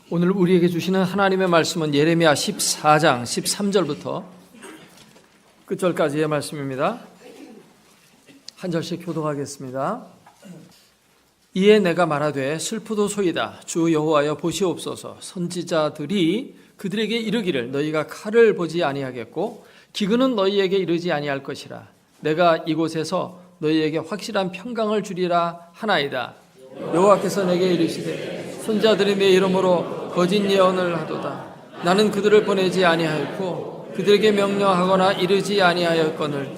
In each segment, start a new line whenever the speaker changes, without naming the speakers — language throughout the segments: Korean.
오늘 우리에게 주시는 하나님의 말씀은 예레미야 14장 13절부터 끝절까지의 말씀입니다. 한 절씩 교독하겠습니다. 이에 내가 말하되 슬프도소이다. 주 여호와여 보시옵소서. 선지자들이 그들에게 이르기를 너희가 칼을 보지 아니하겠고 기근은 너희에게 이르지 아니할 것이라. 내가 이곳에서 너희에게 확실한 평강을 주리라 하나이다. 여호와께서 내게 이르시되 선지자들이 내 이름으로 거짓 예언을 하도다. 나는 그들을 보내지 아니하였고 그들에게 명령하거나 이르지 아니하였거늘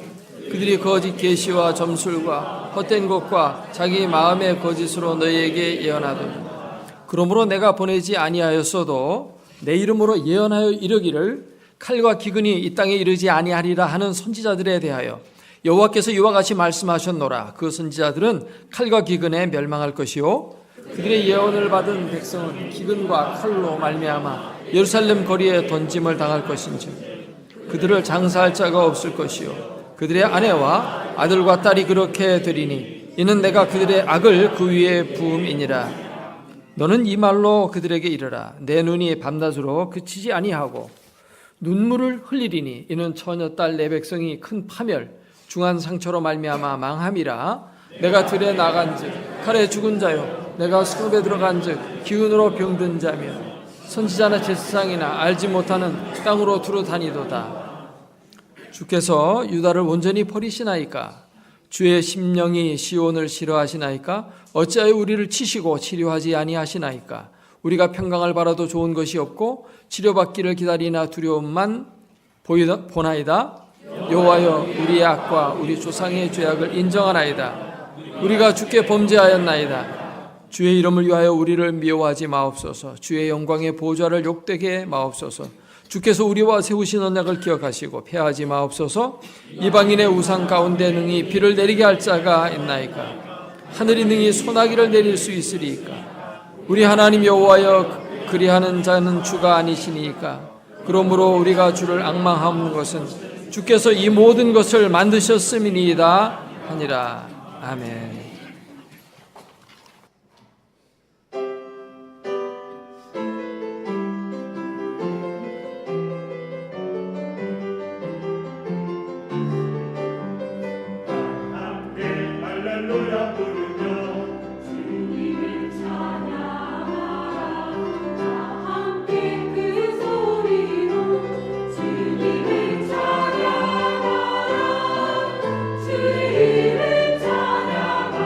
그들이 거짓 계시와 점술과 헛된 것과 자기 마음의 거짓으로 너희에게 예언하도다. 그러므로 내가 보내지 아니하였어도 내 이름으로 예언하여 이르기를 칼과 기근이 이 땅에 이르지 아니하리라 하는 선지자들에 대하여 여호와께서 이와 같이 말씀하셨노라. 그 선지자들은 칼과 기근에 멸망할 것이요 그들의 예언을 받은 백성은 기근과 칼로 말미암아 예루살렘 거리에 던짐을 당할 것인즉 그들을 장사할 자가 없을 것이요 그들의 아내와 아들과 딸이 그렇게 되리니 이는 내가 그들의 악을 그 위에 부음이니라. 너는 이 말로 그들에게 이르라. 내 눈이 밤낮으로 그치지 아니하고 눈물을 흘리리니 이는 처녀딸 내 백성이 큰 파멸 중한 상처로 말미암아 망함이라. 내가 들에 나간즉 칼에 죽은 자요 내가 수급에 들어간즉 기운으로 병든 자며 선지자나 제사장이나 알지 못하는 땅으로 두루 다니도다. 주께서 유다를 온전히 버리시나이까? 주의 심령이 시온을 싫어하시나이까? 어찌하여 우리를 치시고 치료하지 아니하시나이까? 우리가 평강을 바라도 좋은 것이 없고 치료받기를 기다리나 두려움만 보나이다. 여호와여 우리의 악과 우리 조상의 죄악을 인정하나이다. 우리가 주께 범죄하였나이다. 주의 이름을 위하여 우리를 미워하지 마옵소서. 주의 영광의 보좌를 욕되게 마옵소서. 주께서 우리와 세우신 언약을 기억하시고 패하지 마옵소서. 이방인의 우상 가운데 능히 비를 내리게 할 자가 있나이까? 하늘이 능히 소나기를 내릴 수 있으리이까? 우리 하나님 여호와여 그리하는 자는 주가 아니시니이까? 그러므로 우리가 주를 앙망하는 것은 주께서 이 모든 것을 만드셨음이니이다 하니라. 아멘.
주의 이름 찬양하라.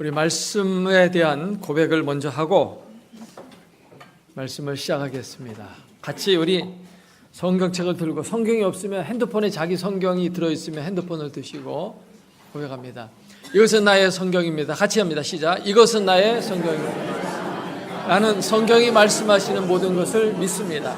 우리 말씀에 대한 고백을 먼저 하고 말씀을 시작하겠습니다. 같이 우리 성경책을 들고, 성경이 없으면 핸드폰에 자기 성경이 들어있으면 핸드폰을 드시고 고백합니다. 이것은 나의 성경입니다. 같이 합니다. 시작. 이것은 나의 성경입니다. 나는 성경이 말씀하시는 모든 것을 믿습니다.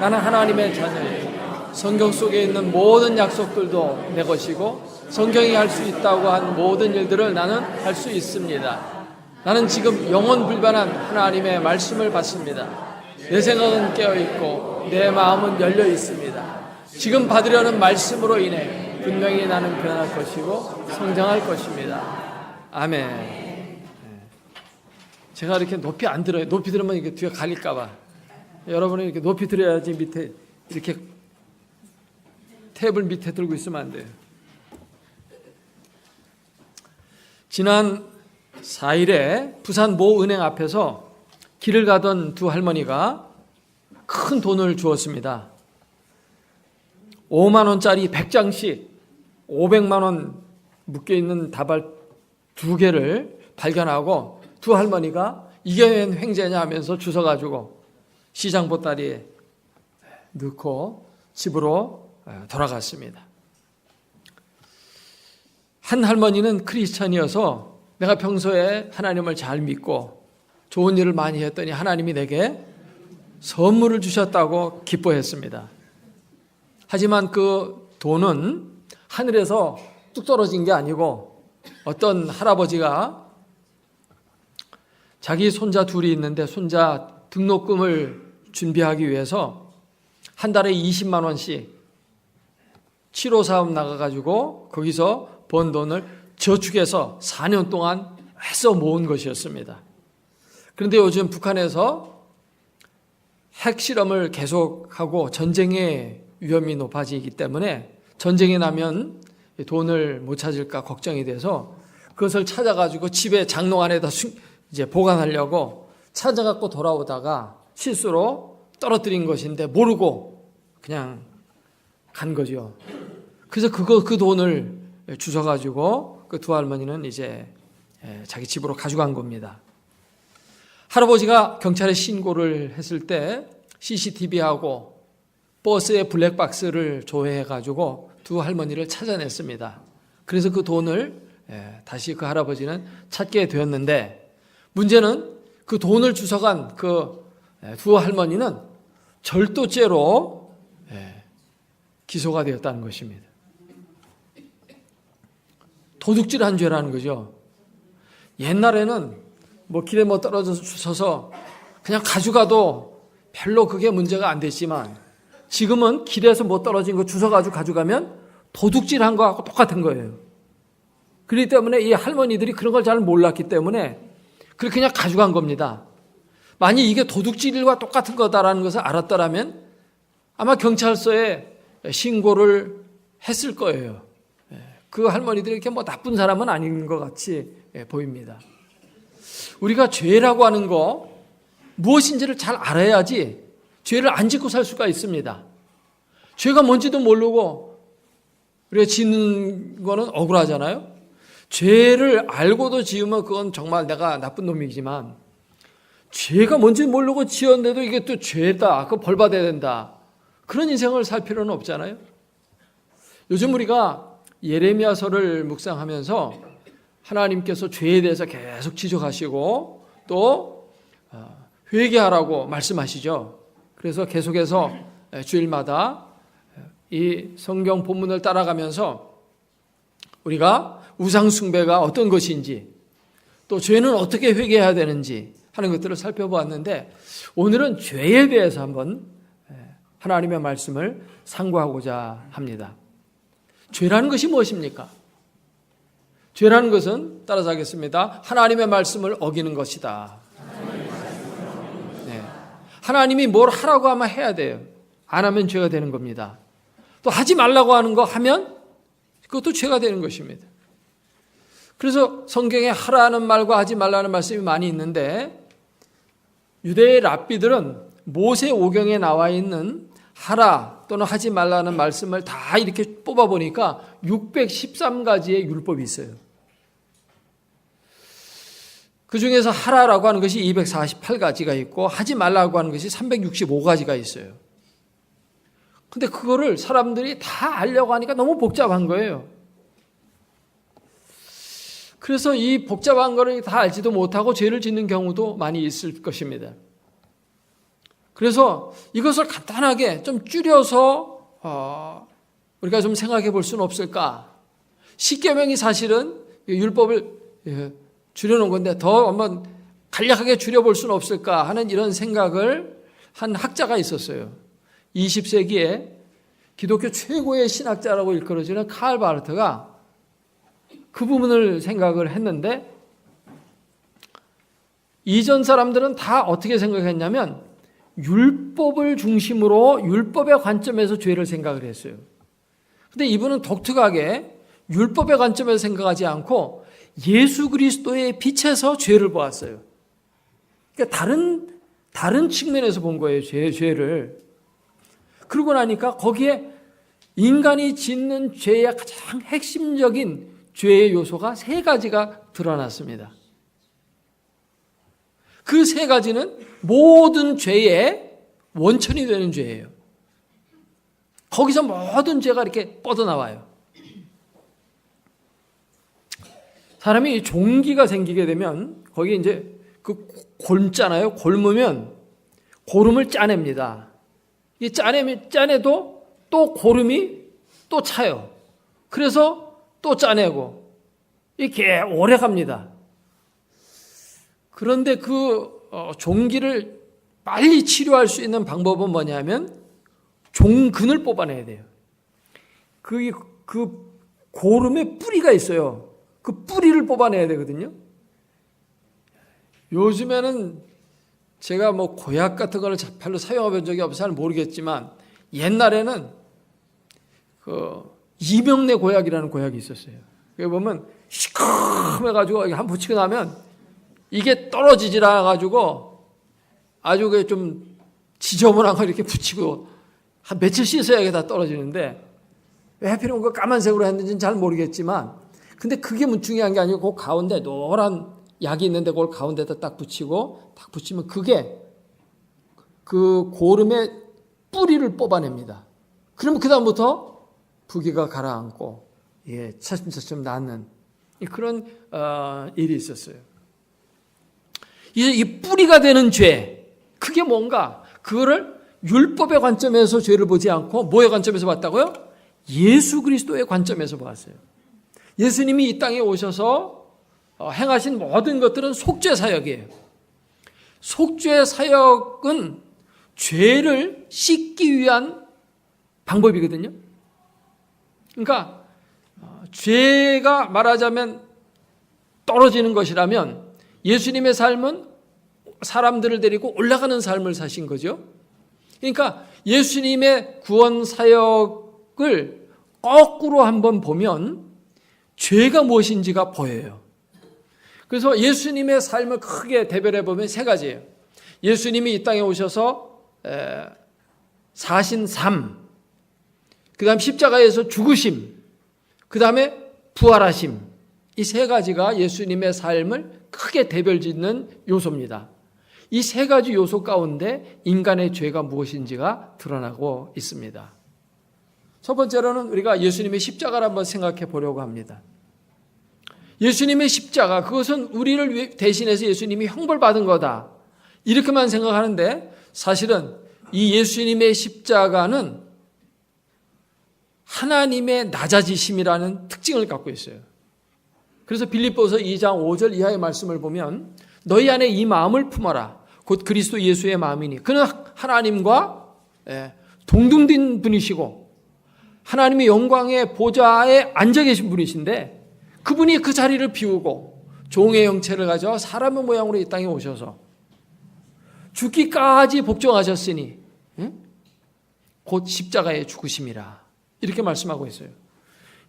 나는 하나님의 자녀예요. 성경 속에 있는 모든 약속들도 내 것이고 성경이 할 수 있다고 한 모든 일들을 나는 할 수 있습니다. 나는 지금 영원불변한 하나님의 말씀을 받습니다. 내 생각은 깨어있고 내 마음은 열려 있습니다. 지금 받으려는 말씀으로 인해 분명히 나는 변할 것이고 성장할 것입니다. 아멘. 제가 이렇게 높이 안 들어요. 높이 들으면 이게 뒤에 갈릴까 봐. 여러분은 이렇게 높이 들어야지. 밑에 이렇게 탭을 밑에 들고 있으면 안 돼요. 지난 4일에 부산 모 은행 앞에서 길을 가던 두 할머니가 큰 돈을 주었습니다. 5만 원짜리 100장씩 500만 원 묶여있는 다발 2개를 발견하고 두 할머니가 이게 웬 횡재냐 하면서 주워가지고 시장 보따리에 넣고 집으로 돌아갔습니다. 한 할머니는 크리스찬이어서 내가 평소에 하나님을 잘 믿고 좋은 일을 많이 했더니 하나님이 내게 선물을 주셨다고 기뻐했습니다. 하지만 그 돈은 하늘에서 뚝 떨어진 게 아니고 어떤 할아버지가 자기 손자 둘이 있는데 손자 등록금을 준비하기 위해서 한 달에 20만 원씩 치료사업 나가가지고 거기서 번 돈을 저축해서 4년 동안 해서 모은 것이었습니다. 그런데 요즘 북한에서 핵실험을 계속하고 전쟁의 위험이 높아지기 때문에 전쟁이 나면 돈을 못 찾을까 걱정이 돼서 그것을 찾아가지고 집에 장롱 안에다 이제 보관하려고 찾아갖고 돌아오다가 실수로 떨어뜨린 것인데 모르고 그냥 간 거죠. 그래서 그 돈을 주워가지고 그 두 할머니는 이제 자기 집으로 가져간 겁니다. 할아버지가 경찰에 신고를 했을 때 CCTV하고 버스의 블랙박스를 조회해가지고 두 할머니를 찾아냈습니다. 그래서 그 돈을 다시 그 할아버지는 찾게 되었는데 문제는 그 돈을 주워간 그 두 할머니는 절도죄로 기소가 되었다는 것입니다. 도둑질한 죄라는 거죠. 옛날에는 뭐 길에 뭐 떨어져서 주워서 그냥 가져가도 별로 그게 문제가 안 됐지만 지금은 길에서 뭐 떨어진 거 주워가지고 가져가면 도둑질한 거하고 똑같은 거예요. 그렇기 때문에 이 할머니들이 그런 걸 잘 몰랐기 때문에 그렇게 그냥 가져간 겁니다. 만약 이게 도둑질과 똑같은 거다라는 것을 알았더라면 아마 경찰서에 신고를 했을 거예요. 그 할머니들이 이렇게 뭐 나쁜 사람은 아닌 것 같이 보입니다. 우리가 죄라고 하는 거 무엇인지를 잘 알아야지 죄를 안 짓고 살 수가 있습니다. 죄가 뭔지도 모르고 우리가 짓는 거는 억울하잖아요. 죄를 알고도 지으면 그건 정말 내가 나쁜 놈이지만 죄가 뭔지 모르고 지었는데도 이게 또 죄다, 그거 벌 받아야 된다, 그런 인생을 살 필요는 없잖아요. 요즘 우리가 예레미야서를 묵상하면서 하나님께서 죄에 대해서 계속 지적하시고 또 회개하라고 말씀하시죠. 그래서 계속해서 주일마다 이 성경 본문을 따라가면서 우리가 우상 숭배가 어떤 것인지 또 죄는 어떻게 회개해야 되는지 하는 것들을 살펴보았는데 오늘은 죄에 대해서 한번 하나님의 말씀을 상고하고자 합니다. 죄라는 것이 무엇입니까? 죄라는 것은 따라서 하겠습니다. 하나님의 말씀을 어기는 것이다. 네. 하나님이 뭘 하라고 하면 해야 돼요. 안 하면 죄가 되는 겁니다. 또 하지 말라고 하는 거 하면 그것도 죄가 되는 것입니다. 그래서 성경에 하라는 말과 하지 말라는 말씀이 많이 있는데 유대의 랍비들은 모세오경에 나와 있는 하라 또는 하지 말라는 말씀을 다 이렇게 뽑아보니까 613가지의 율법이 있어요. 그 중에서 하라라고 하는 것이 248가지가 있고 하지 말라고 하는 것이 365가지가 있어요. 근데 그거를 사람들이 다 알려고 하니까 너무 복잡한 거예요. 그래서 이 복잡한 거를 다 알지도 못하고 죄를 짓는 경우도 많이 있을 것입니다. 그래서 이것을 간단하게 좀 줄여서 우리가 좀 생각해 볼 수는 없을까? 10계명이 사실은 율법을 줄여놓은 건데 더 한번 간략하게 줄여볼 수는 없을까 하는 이런 생각을 한 학자가 있었어요. 20세기에 기독교 최고의 신학자라고 일컬어지는 칼 바르트가 그 부분을 생각을 했는데, 이전 사람들은 다 어떻게 생각했냐면 율법을 중심으로 율법의 관점에서 죄를 생각을 했어요. 근데 이분은 독특하게 율법의 관점에서 생각하지 않고 예수 그리스도의 빛에서 죄를 보았어요. 그러니까 다른 측면에서 본 거예요, 죄를. 그러고 나니까 거기에 인간이 짓는 죄의 가장 핵심적인 죄의 요소가 3가지가 드러났습니다. 그 3가지는 모든 죄의 원천이 되는 죄예요. 거기서 모든 죄가 이렇게 뻗어나와요. 사람이 종기가 생기게 되면 거기 이제 그 골잖아요. 골무면 고름을 짜냅니다. 이 짜내도 또 고름이 또 차요. 그래서 또 짜내고 이렇게 오래 갑니다. 그런데 그 종기를 빨리 치료할 수 있는 방법은 뭐냐면 종근을 뽑아내야 돼요. 그 고름에 뿌리가 있어요. 그 뿌리를 뽑아내야 되거든요. 요즘에는 제가 뭐 고약 같은 걸 별로 사용해 본 적이 없어서 잘 모르겠지만 옛날에는 그 이명래 고약이라는 고약이 있었어요. 여기 보면 시커매가지고 한 붙이고 나면 이게 떨어지질 않아가지고 아주 그 좀 지저분한 거 이렇게 붙이고 한 며칠 씻어야 이게 다 떨어지는데 왜 하필 그 까만색으로 했는지는 잘 모르겠지만, 근데 그게 중요한 게 아니고 그 가운데 노란 약이 있는데 그걸 가운데다 딱 붙이고 딱 붙이면 그게 그 고름의 뿌리를 뽑아냅니다. 그러면 그 다음부터 부기가 가라앉고 차츰차츰 낫는 그런 일이 있었어요. 이 뿌리가 되는 죄, 그게 뭔가 그거를 율법의 관점에서 죄를 보지 않고 뭐의 관점에서 봤다고요? 예수 그리스도의 관점에서 봤어요. 예수님이 이 땅에 오셔서 행하신 모든 것들은 속죄 사역이에요. 속죄 사역은 죄를 씻기 위한 방법이거든요. 그러니까 죄가 말하자면 떨어지는 것이라면 예수님의 삶은 사람들을 데리고 올라가는 삶을 사신 거죠. 그러니까 예수님의 구원 사역을 거꾸로 한번 보면 죄가 무엇인지가 보여요. 그래서 예수님의 삶을 크게 대별해 보면 3가지예요. 예수님이 이 땅에 오셔서 사신 삶, 그 다음 십자가에서 죽으심, 그 다음에 부활하심, 이 3가지가 예수님의 삶을 크게 대별짓는 요소입니다. 이 3가지 요소 가운데 인간의 죄가 무엇인지가 드러나고 있습니다. 첫 번째로는 우리가 예수님의 십자가를 한번 생각해 보려고 합니다. 예수님의 십자가, 그것은 우리를 대신해서 예수님이 형벌받은 거다, 이렇게만 생각하는데 사실은 이 예수님의 십자가는 하나님의 낮아지심이라는 특징을 갖고 있어요. 그래서 빌립보서 2장 5절 이하의 말씀을 보면 너희 안에 이 마음을 품어라. 곧 그리스도 예수의 마음이니 그는 하나님과 동등된 분이시고 하나님의 영광의 보좌에 앉아 계신 분이신데, 그분이 그 자리를 비우고 종의 형체를 가져 사람의 모양으로 이 땅에 오셔서 죽기까지 복종하셨으니 곧 십자가에 죽으심이라, 이렇게 말씀하고 있어요.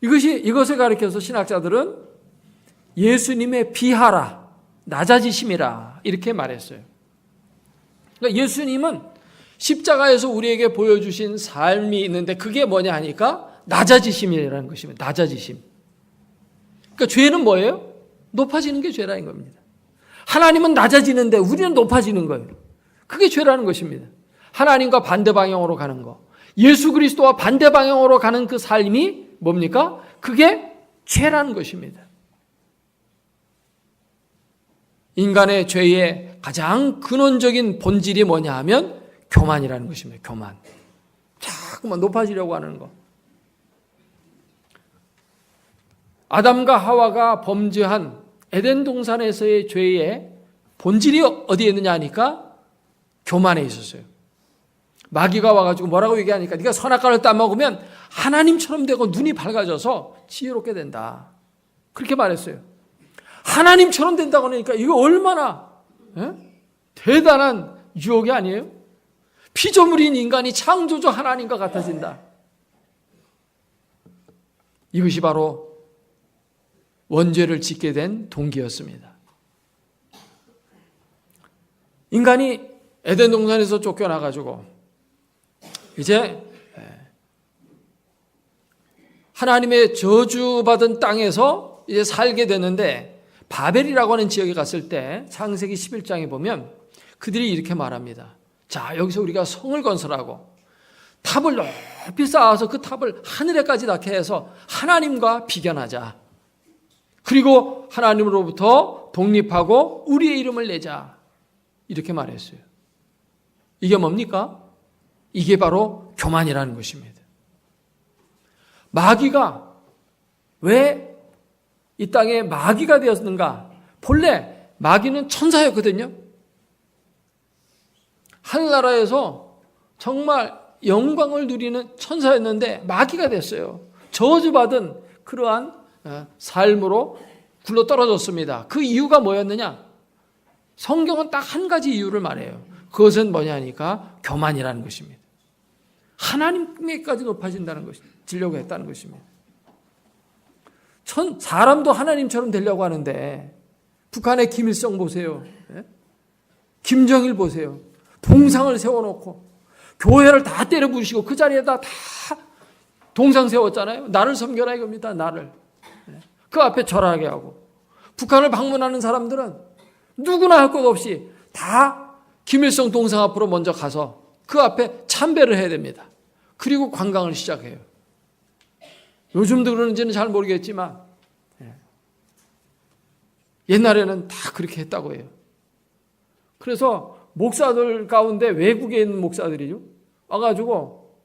이것을 가리켜서 신학자들은 예수님의 비하라, 낮아지심이라, 이렇게 말했어요. 그러니까 예수님은 십자가에서 우리에게 보여주신 삶이 있는데 그게 뭐냐 하니까 낮아지심이라는 것입니다. 낮아지심. 그러니까 죄는 뭐예요? 높아지는 게 죄라는 겁니다. 하나님은 낮아지는데 우리는 높아지는 거예요. 그게 죄라는 것입니다. 하나님과 반대 방향으로 가는 거. 예수 그리스도와 반대 방향으로 가는 그 삶이 뭡니까? 그게 죄라는 것입니다. 인간의 죄의 가장 근원적인 본질이 뭐냐 하면 교만이라는 것입니다. 교만. 자꾸만 높아지려고 하는 거. 아담과 하와가 범죄한 에덴 동산에서의 죄의 본질이 어디에 있느냐 하니까 교만에 있었어요. 마귀가 와가지고 뭐라고 얘기하니까 네가 선악과를 따먹으면 하나님처럼 되고 눈이 밝아져서 지혜롭게 된다. 그렇게 말했어요. 하나님처럼 된다고 하니까 이거 얼마나 대단한 유혹이 아니에요? 피조물인 인간이 창조주 하나님과 같아진다. 이것이 바로 원죄를 짓게 된 동기였습니다. 인간이 에덴 동산에서 쫓겨나가지고 이제 하나님의 저주받은 땅에서 이제 살게 되는데 바벨이라고 하는 지역에 갔을 때 창세기 11장에 보면 그들이 이렇게 말합니다. 자, 여기서 우리가 성을 건설하고 탑을 높이 쌓아서 그 탑을 하늘에까지 닿게 해서 하나님과 비견하자. 그리고 하나님으로부터 독립하고 우리의 이름을 내자. 이렇게 말했어요. 이게 뭡니까? 이게 바로 교만이라는 것입니다. 마귀가 왜 이 땅에 마귀가 되었는가? 본래 마귀는 천사였거든요. 하늘나라에서 정말 영광을 누리는 천사였는데 마귀가 됐어요. 저주받은 그러한 삶으로 굴러 떨어졌습니다. 그 이유가 뭐였느냐? 성경은 딱 한 가지 이유를 말해요. 그것은 뭐냐니까 교만이라는 것입니다. 하나님께까지 높아진다는 것이 지려고 했다는 것입니다. 사람도 하나님처럼 되려고 하는데 북한의 김일성 보세요. 김정일 보세요. 동상을 세워놓고 교회를 다 때려 부수시고 그 자리에다 다 동상 세웠잖아요. 나를 섬겨라 이겁니다. 나를. 그 앞에 절하게 하고 북한을 방문하는 사람들은 누구나 할 것 없이 다 김일성 동상 앞으로 먼저 가서 그 앞에 참배를 해야 됩니다. 그리고 관광을 시작해요. 요즘도 그러는지는 잘 모르겠지만 옛날에는 다 그렇게 했다고 해요. 그래서 목사들 가운데 외국에 있는 목사들이죠. 와가지고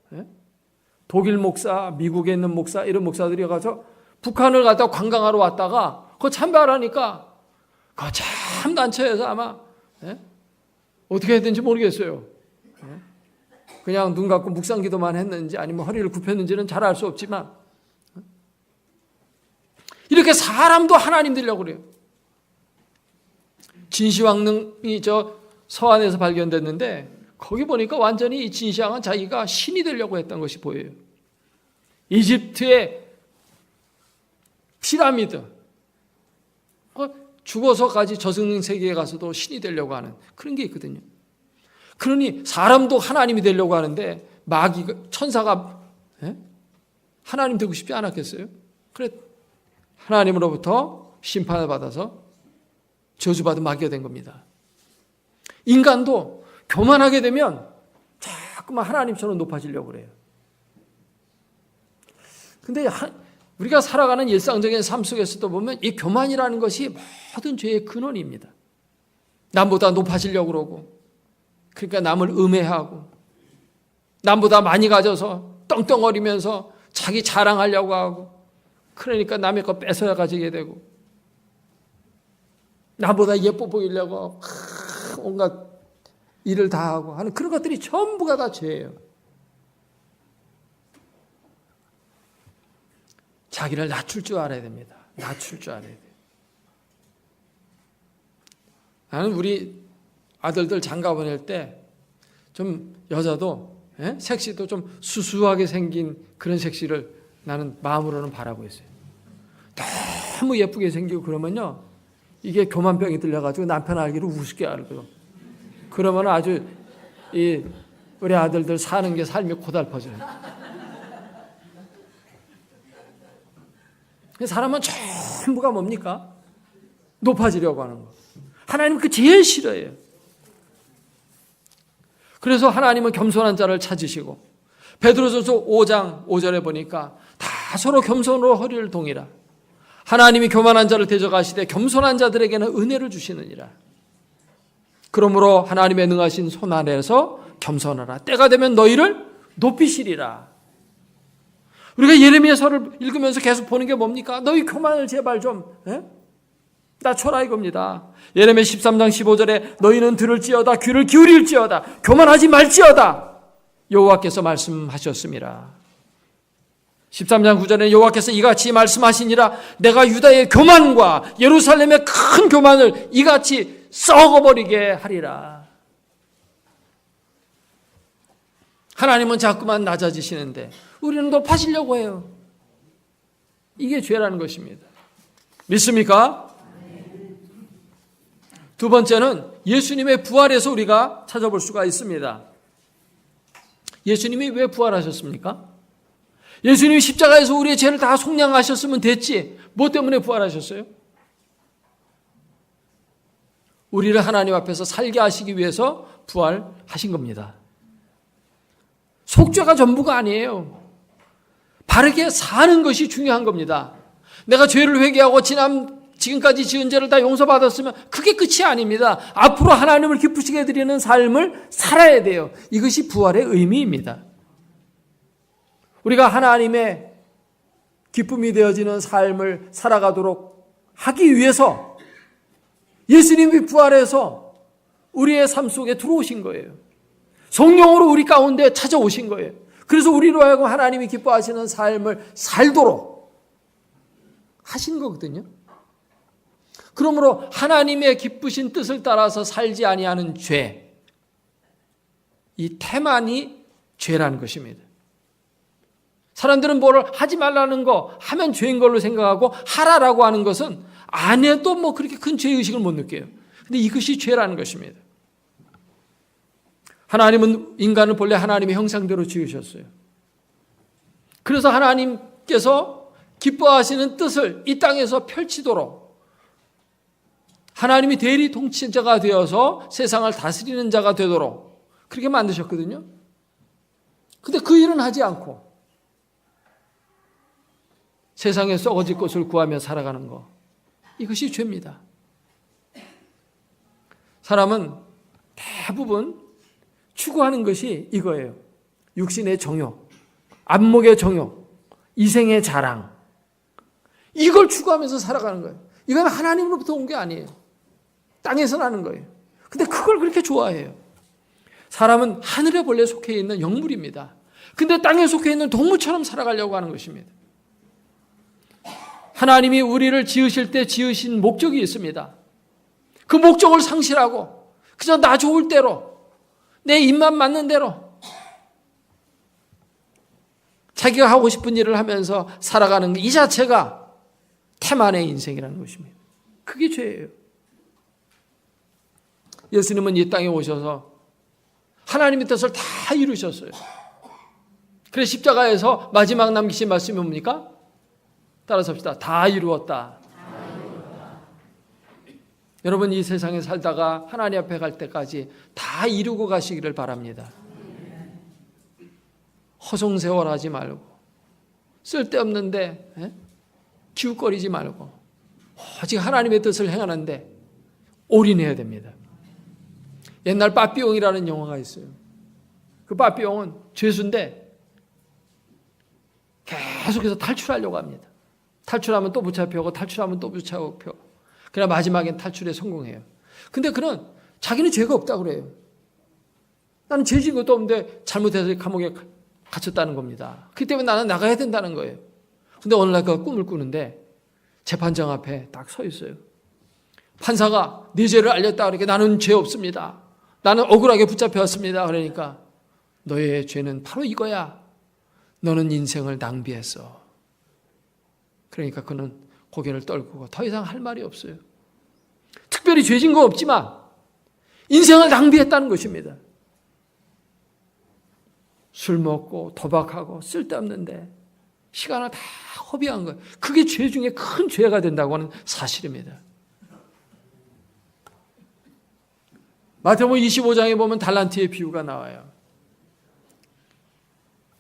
독일 목사, 미국에 있는 목사 이런 목사들이 와서 북한을 갔다 관광하러 왔다가 그거 참배하라니까 그거 참 난처해서 아마 어떻게 했는지 모르겠어요. 그냥 눈 감고 묵상기도만 했는지 아니면 허리를 굽혔는지는 잘 알 수 없지만 이렇게 사람도 하나님 되려고 그래요. 진시황릉이 저 서안에서 발견됐는데 거기 보니까 완전히 이 진시황은 자기가 신이 되려고 했던 것이 보여요. 이집트의 피라미드 죽어서까지 저승 세계에 가서도 신이 되려고 하는 그런 게 있거든요. 그러니 사람도 하나님이 되려고 하는데 마귀가 천사가 하나님 되고 싶지 않았겠어요? 그래 하나님으로부터 심판을 받아서 저주받은 마귀가 된 겁니다. 인간도 교만하게 되면 자꾸만 하나님처럼 높아지려고 그래요. 근데 우리가 살아가는 일상적인 삶 속에서도 보면 이 교만이라는 것이 모든 죄의 근원입니다. 남보다 높아지려고 그러고 그러니까 남을 음해하고 남보다 많이 가져서 떵떵거리면서 자기 자랑하려고 하고 그러니까 남의 거 뺏어야 가지게 되고 나보다 예뻐 보이려고 온갖 일을 다 하고 하는 그런 것들이 전부가 다 죄예요. 자기를 낮출 줄 알아야 됩니다. 낮출 줄 알아야 돼요. 나는 우리 아들들 장가 보낼 때 좀 여자도 섹시도 좀 수수하게 생긴 그런 섹시를 나는 마음으로는 바라고 있어요. 너무 예쁘게 생기고 그러면요. 이게 교만병이 들려가지고 남편 알기를 우습게 알고 그러면 아주 우리 아들들 사는 게 삶이 고달퍼져요. 사람은 전부가 뭡니까? 높아지려고 하는 거. 하나님 그 제일 싫어해요. 그래서 하나님은 겸손한 자를 찾으시고 베드로전서 5장 5절에 보니까 다 서로 겸손으로 허리를 동이라. 하나님이 교만한 자를 대적하시되 겸손한 자들에게는 은혜를 주시느니라. 그러므로 하나님의 능하신 손 아래에서 겸손하라. 때가 되면 너희를 높이시리라. 우리가 예레미야서를 읽으면서 계속 보는 게 뭡니까? 너희 교만을 제발 좀 낮춰라 이겁니다. 예레미야 13장 15절에 너희는 들을지어다 귀를 기울일지어다 교만하지 말지어다 여호와께서 말씀하셨습니다. 13장 9절에 여호와께서 이같이 말씀하시니라. 내가 유다의 교만과 예루살렘의 큰 교만을 이같이 썩어버리게 하리라. 하나님은 자꾸만 낮아지시는데 우리는 높아지려고 해요. 이게 죄라는 것입니다. 믿습니까? 두 번째는 예수님의 부활에서 우리가 찾아볼 수가 있습니다. 예수님이 왜 부활하셨습니까? 예수님이 십자가에서 우리의 죄를 다 속량하셨으면 됐지. 뭐 때문에 부활하셨어요? 우리를 하나님 앞에서 살게 하시기 위해서 부활하신 겁니다. 속죄가 전부가 아니에요. 바르게 사는 것이 중요한 겁니다. 내가 죄를 회개하고 지금까지 지은 죄를 다 용서받았으면 그게 끝이 아닙니다. 앞으로 하나님을 기쁘시게 드리는 삶을 살아야 돼요. 이것이 부활의 의미입니다. 우리가 하나님의 기쁨이 되어지는 삶을 살아가도록 하기 위해서 예수님이 부활해서 우리의 삶 속에 들어오신 거예요. 성령으로 우리 가운데 찾아오신 거예요. 그래서 우리로 하여금 하나님이 기뻐하시는 삶을 살도록 하신 거거든요. 그러므로 하나님의 기쁘신 뜻을 따라서 살지 아니하는 죄, 이 태만이 죄라는 것입니다. 사람들은 뭘 하지 말라는 거 하면 죄인 걸로 생각하고 하라라고 하는 것은 안 해도 뭐 그렇게 큰 죄의식을 못 느껴요. 근데 이것이 죄라는 것입니다. 하나님은 인간을 본래 하나님의 형상대로 지으셨어요. 그래서 하나님께서 기뻐하시는 뜻을 이 땅에서 펼치도록 하나님이 대리 통치자가 되어서 세상을 다스리는 자가 되도록 그렇게 만드셨거든요. 근데 그 일은 하지 않고 세상에 썩어질 것을 구하며 살아가는 것, 이것이 죄입니다. 사람은 대부분 추구하는 것이 이거예요. 육신의 정욕, 안목의 정욕, 이생의 자랑, 이걸 추구하면서 살아가는 거예요. 이건 하나님으로부터 온 게 아니에요. 땅에서 나는 거예요. 근데 그걸 그렇게 좋아해요. 사람은 하늘에 본래 속해 있는 영물입니다. 근데 땅에 속해 있는 동물처럼 살아가려고 하는 것입니다. 하나님이 우리를 지으실 때 지으신 목적이 있습니다. 그 목적을 상실하고 그저 나 좋을 대로 내 입맛 맞는 대로 자기가 하고 싶은 일을 하면서 살아가는 이 자체가 태만의 인생이라는 것입니다. 그게 죄예요. 예수님은 이 땅에 오셔서 하나님의 뜻을 다 이루셨어요. 그래서 십자가에서 마지막 남기신 말씀이 뭡니까? 따라서 합시다. 다 이루었다. 여러분 이 세상에 살다가 하나님 앞에 갈 때까지 다 이루고 가시기를 바랍니다. 허송세월하지 말고 쓸데없는데 기웃거리지 말고 오직 하나님의 뜻을 행하는데 올인해야 됩니다. 옛날 빠삐용이라는 영화가 있어요. 그 빠삐용은 죄수인데 계속해서 탈출하려고 합니다. 탈출하면 또 붙잡혀고 탈출하면 또 붙잡혀. 그러나 마지막엔 탈출에 성공해요. 근데 그는 자기는 죄가 없다고 그래요. 나는 죄 지은 것도 없는데 잘못해서 감옥에 갇혔다는 겁니다. 그렇기 때문에 나는 나가야 된다는 거예요. 근데 어느 날 그 꿈을 꾸는데 재판장 앞에 딱 서 있어요. 판사가 네 죄를 알렸다 그러니까 나는 죄 없습니다. 나는 억울하게 붙잡혔습니다. 그러니까 너의 죄는 바로 이거야. 너는 인생을 낭비했어. 그러니까 그는 고개를 떨구고 더 이상 할 말이 없어요. 특별히 죄진 거 없지만 인생을 낭비했다는 것입니다. 술 먹고 도박하고 쓸데없는데 시간을 다 허비한 거예요. 그게 죄 중에 큰 죄가 된다고 하는 사실입니다. 마태복음 25장에 보면 달란트의 비유가 나와요.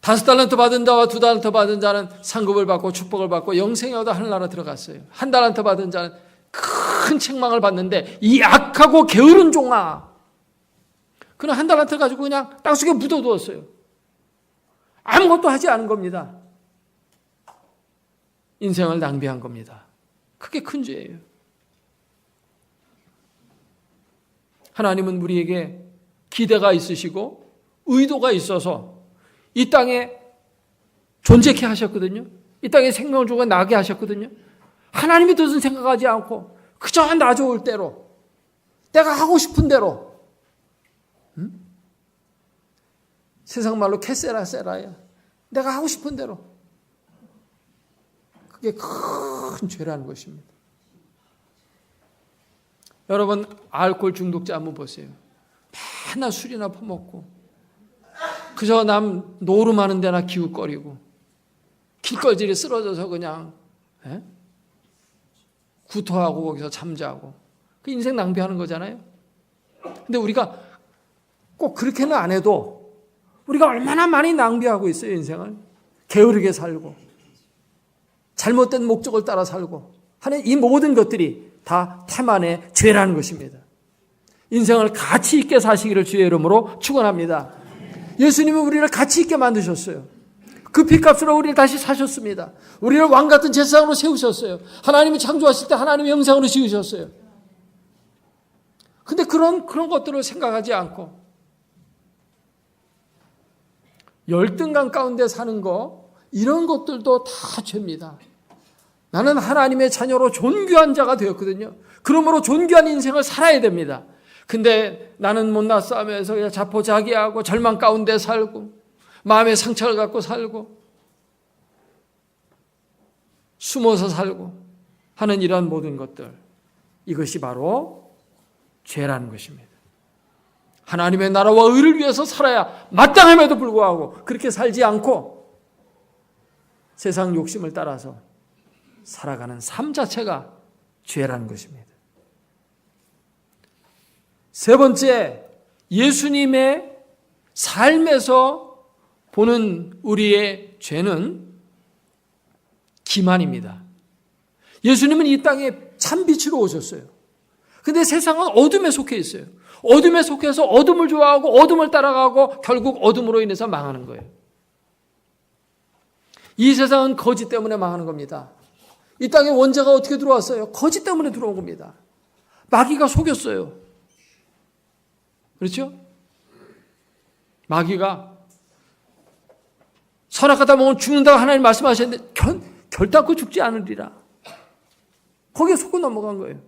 5달란트 받은 자와 2달란트 받은 자는 상급을 받고 축복을 받고 영생에 얻어 하늘나라 들어갔어요. 1달란트 받은 자는 큰 책망을 받는데 이 악하고 게으른 종아, 그는 1달란트 가지고 그냥 땅속에 묻어두었어요. 아무것도 하지 않은 겁니다. 인생을 낭비한 겁니다. 그게 큰 죄예요. 하나님은 우리에게 기대가 있으시고 의도가 있어서 이 땅에 존재케 하셨거든요. 이 땅에 생명을 주고 나게 하셨거든요. 하나님의 뜻은 생각하지 않고 그저 나 좋을 대로, 내가 하고 싶은 대로, 세상 말로 캐세라세라야, 내가 하고 싶은 대로. 그게 큰 죄라는 것입니다. 여러분, 알코올 중독자 한번 보세요. 맨날 술이나 퍼먹고 그저 남 노름하는 데나 기웃거리고 길거리에 쓰러져서 그냥 구토하고 거기서 잠자고, 그 인생 낭비하는 거잖아요. 근데 우리가 꼭 그렇게는 안 해도 우리가 얼마나 많이 낭비하고 있어요. 인생을 게으르게 살고 잘못된 목적을 따라 살고 하는 이 모든 것들이 다 태만의 죄라는 것입니다. 인생을 가치 있게 사시기를 주의 이름으로 축원합니다. 예수님은 우리를 가치 있게 만드셨어요. 그 피값으로 우리를 다시 사셨습니다. 우리를 왕 같은 제사장으로 세우셨어요. 하나님이 창조하실 때 하나님의 형상으로 지으셨어요. 근데 그런 것들을 생각하지 않고 열등감 가운데 사는 거, 이런 것들도 다 죄입니다. 나는 하나님의 자녀로 존귀한 자가 되었거든요. 그러므로 존귀한 인생을 살아야 됩니다. 근데 나는 못난 싸움에서 그냥 자포자기하고 절망 가운데 살고 마음의 상처를 갖고 살고 숨어서 살고 하는 이런 모든 것들, 이것이 바로 죄라는 것입니다. 하나님의 나라와 의를 위해서 살아야 마땅함에도 불구하고 그렇게 살지 않고 세상 욕심을 따라서 살아가는 삶 자체가 죄라는 것입니다. 세 번째, 예수님의 삶에서 보는 우리의 죄는 기만입니다. 예수님은 이 땅에 참빛으로 오셨어요. 근데 세상은 어둠에 속해 있어요. 어둠에 속해서 어둠을 좋아하고 어둠을 따라가고 결국 어둠으로 인해서 망하는 거예요. 이 세상은 거짓 때문에 망하는 겁니다. 이 땅에 원죄가 어떻게 들어왔어요? 거짓 때문에 들어온 겁니다. 마귀가 속였어요. 그렇죠? 마귀가 선악과다 먹으면 죽는다고 하나님 말씀하셨는데 결단코 죽지 않으리라. 거기에 속고 넘어간 거예요.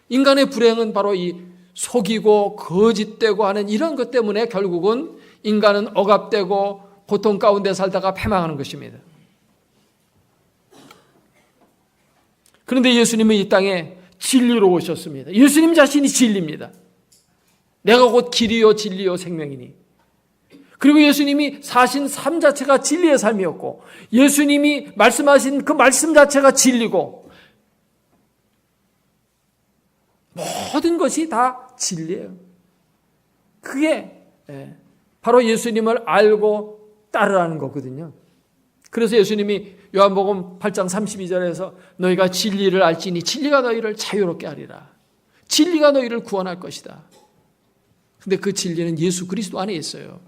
인간의 불행은 바로 이 속이고 거짓되고 하는 이런 것 때문에 결국은 인간은 억압되고 고통 가운데 살다가 패망하는 것입니다. 그런데 예수님은 이 땅에 진리로 오셨습니다. 예수님 자신이 진리입니다. 내가 곧 길이요 진리요 생명이니. 그리고 예수님이 사신 삶 자체가 진리의 삶이었고 예수님이 말씀하신 그 말씀 자체가 진리고 모든 것이 다 진리예요. 그게 바로 예수님을 알고 따르라는 거거든요. 그래서 예수님이 요한복음 8장 32절에서 너희가 진리를 알지니 진리가 너희를 자유롭게 하리라. 진리가 너희를 구원할 것이다. 근데 그 진리는 예수 그리스도 안에 있어요.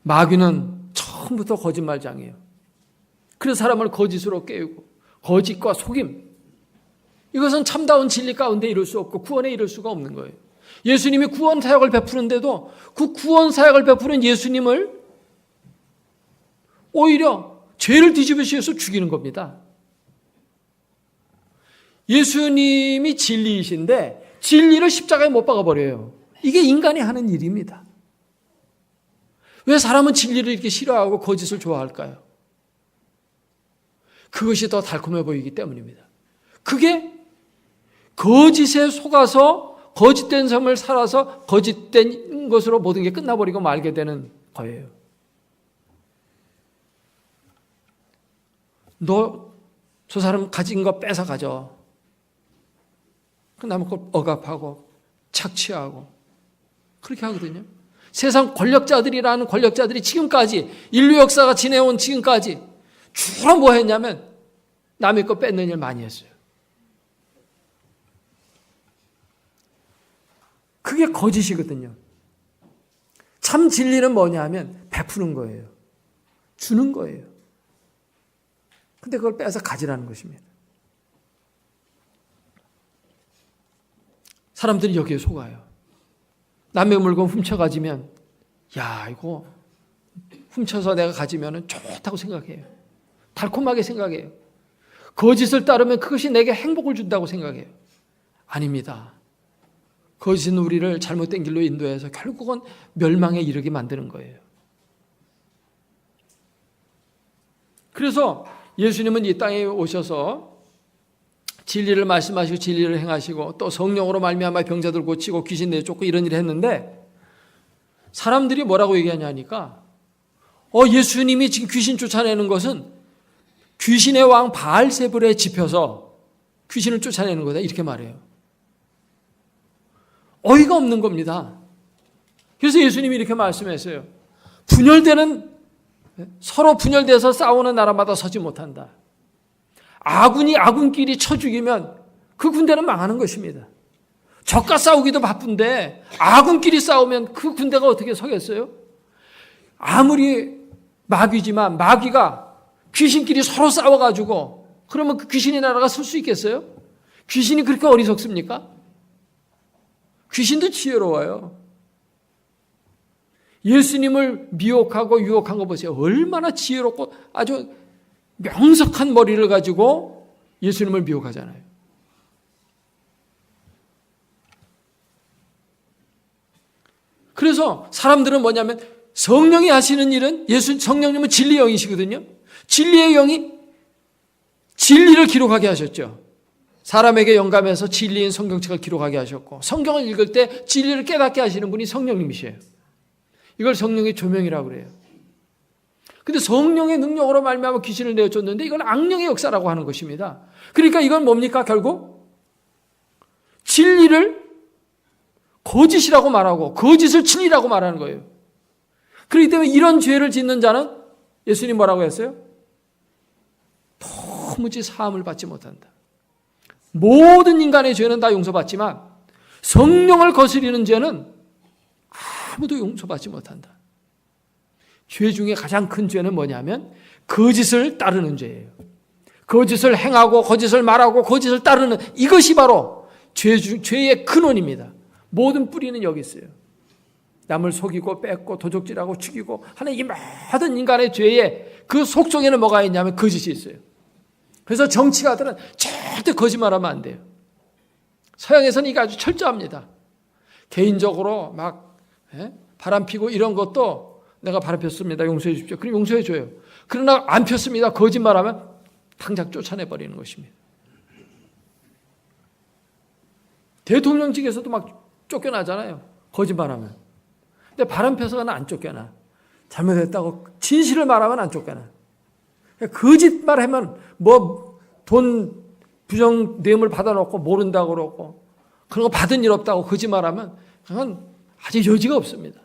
마귀는 처음부터 거짓말장이에요. 그래서 사람을 거짓으로 깨우고 거짓과 속임, 이것은 참다운 진리 가운데 이룰 수 없고 구원에 이룰 수가 없는 거예요. 예수님이 구원 사역을 베푸는데도 그 구원 사역을 베푸는 예수님을 오히려 죄를 뒤집으셔서 죽이는 겁니다. 예수님이 진리이신데 진리를 십자가에 못 박아버려요. 이게 인간이 하는 일입니다. 왜 사람은 진리를 이렇게 싫어하고 거짓을 좋아할까요? 그것이 더 달콤해 보이기 때문입니다. 그게 거짓에 속아서 거짓된 삶을 살아서 거짓된 것으로 모든 게 끝나버리고 말게 되는 거예요. 너 저 사람 가진 거 뺏어 가져. 남의 걸 억압하고 착취하고 그렇게 하거든요. 세상 권력자들이라는 권력자들이 지금까지 인류 역사가 지내온 지금까지 주로 뭐 했냐면 남의 거 뺏는 일 많이 했어요. 그게 거짓이거든요. 참 진리는 뭐냐면 베푸는 거예요. 주는 거예요. 근데 그걸 빼서 가지라는 것입니다. 사람들이 여기에 속아요. 남의 물건 훔쳐가지면 야 이거 훔쳐서 내가 가지면 좋다고 생각해요. 달콤하게 생각해요. 거짓을 따르면 그것이 내게 행복을 준다고 생각해요. 아닙니다. 거짓은 우리를 잘못된 길로 인도해서 결국은 멸망에 이르게 만드는 거예요. 그래서 예수님은 이 땅에 오셔서 진리를 말씀하시고 진리를 행하시고 또 성령으로 말미암아 병자들 고치고 귀신 내쫓고 이런 일을 했는데 사람들이 뭐라고 얘기하냐니까 예수님이 지금 귀신 쫓아내는 것은 귀신의 왕 바알세불에 집혀서 귀신을 쫓아내는 거다 이렇게 말해요. 어이가 없는 겁니다. 그래서 예수님이 이렇게 말씀했어요. 서로 분열돼서 싸우는 나라마다 서지 못한다. 아군이 아군끼리 쳐 죽이면 그 군대는 망하는 것입니다. 적과 싸우기도 바쁜데 아군끼리 싸우면 그 군대가 어떻게 서겠어요? 아무리 마귀지만 마귀가 귀신끼리 서로 싸워가지고 그러면 그 귀신의 나라가 설 수 있겠어요? 귀신이 그렇게 어리석습니까? 귀신도 지혜로워요. 예수님을 미혹하고 유혹한 거 보세요. 얼마나 지혜롭고 아주 명석한 머리를 가지고 예수님을 미혹하잖아요. 그래서 사람들은 뭐냐면 성령이 하시는 일은 성령님은 진리의 영이시거든요. 진리의 영이 진리를 기록하게 하셨죠. 사람에게 영감해서 진리인 성경책을 기록하게 하셨고 성경을 읽을 때 진리를 깨닫게 하시는 분이 성령님이세요. 이걸 성령의 조명이라고 그래요. 근데 성령의 능력으로 말미암아 귀신을 내어줬는데 이건 악령의 역사라고 하는 것입니다. 그러니까 이건 뭡니까? 결국 진리를 거짓이라고 말하고 거짓을 진리라고 말하는 거예요. 그렇기 때문에 이런 죄를 짓는 자는 예수님 뭐라고 했어요? 도무지 사함을 받지 못한다. 모든 인간의 죄는 다 용서받지만 성령을 거스리는 죄는 아무도 용서받지 못한다. 죄 중에 가장 큰 죄는 뭐냐면 거짓을 따르는 죄예요. 거짓을 행하고 거짓을 말하고 거짓을 따르는 이것이 바로 죄의 근원입니다. 모든 뿌리는 여기 있어요. 남을 속이고 뺏고 도적질하고 죽이고 하는 이 모든 인간의 죄의 그 속성에는 뭐가 있냐면 거짓이 있어요. 그래서 정치가들은 절대 거짓말하면 안 돼요. 서양에서는 이게 아주 철저합니다. 개인적으로 막 바람 피고 이런 것도 내가 바람 폈습니다. 용서해 주십시오. 그럼 용서해 줘요. 그러나 안 폈습니다. 거짓말하면 당장 쫓아내버리는 것입니다. 대통령직에서도 막 쫓겨나잖아요. 거짓말하면. 근데 바람 펴서는 안 쫓겨나. 잘못했다고 진실을 말하면 안 쫓겨나. 거짓말하면 돈 부정 뇌물 받아놓고 모른다고 그러고 그런 거 받은 일 없다고 거짓말하면 그건 아주 여지가 없습니다.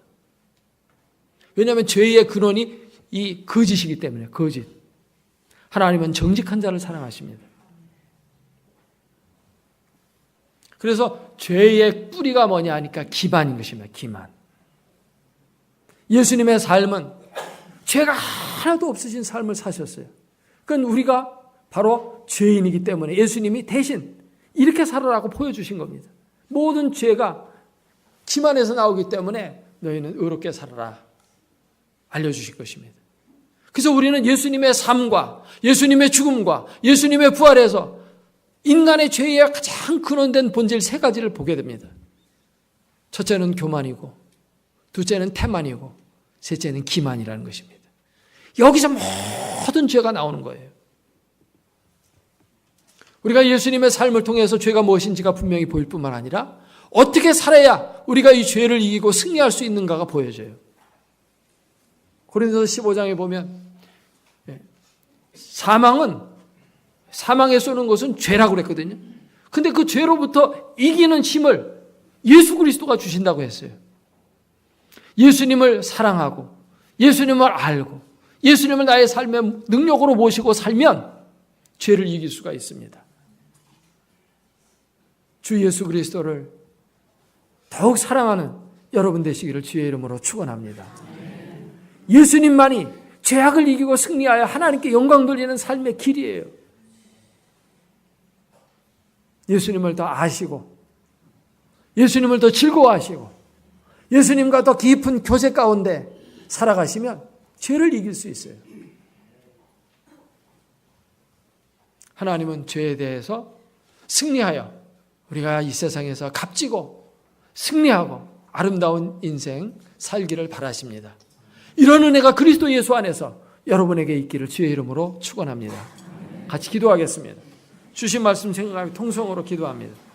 왜냐하면 죄의 근원이 이 거짓이기 때문에 거짓. 하나님은 정직한 자를 사랑하십니다. 그래서 죄의 뿌리가 뭐냐 하니까 기만인 것입니다. 기만. 예수님의 삶은 죄가 하나도 없으신 삶을 사셨어요. 그건 우리가 바로 죄인이기 때문에 예수님이 대신 이렇게 살아라고 보여주신 겁니다. 모든 죄가 기만에서 나오기 때문에 너희는 의롭게 살아라 알려주실 것입니다. 그래서 우리는 예수님의 삶과 예수님의 죽음과 예수님의 부활에서 인간의 죄의 가장 근원된 본질 세 가지를 보게 됩니다. 첫째는 교만이고 둘째는 태만이고 셋째는 기만이라는 것입니다. 여기서 모든 죄가 나오는 거예요. 우리가 예수님의 삶을 통해서 죄가 무엇인지가 분명히 보일 뿐만 아니라 어떻게 살아야 우리가 이 죄를 이기고 승리할 수 있는가가 보여져요. 고린도서 15장에 보면 사망에 쏘는 것은 죄라고 그랬거든요. 근데 그 죄로부터 이기는 힘을 예수 그리스도가 주신다고 했어요. 예수님을 사랑하고 예수님을 알고 예수님을 나의 삶의 능력으로 모시고 살면 죄를 이길 수가 있습니다. 주 예수 그리스도를 더욱 사랑하는 여러분 되시기를 주의 이름으로 축원합니다. 예수님만이 죄악을 이기고 승리하여 하나님께 영광 돌리는 삶의 길이에요. 예수님을 더 아시고 예수님을 더 즐거워하시고 예수님과 더 깊은 교제 가운데 살아가시면 죄를 이길 수 있어요. 하나님은 죄에 대해서 승리하여 우리가 이 세상에서 값지고 승리하고 아름다운 인생 살기를 바라십니다. 이런 은혜가 그리스도 예수 안에서 여러분에게 있기를 주의 이름으로 축원합니다. 같이 기도하겠습니다. 주신 말씀 생각하며 통성으로 기도합니다.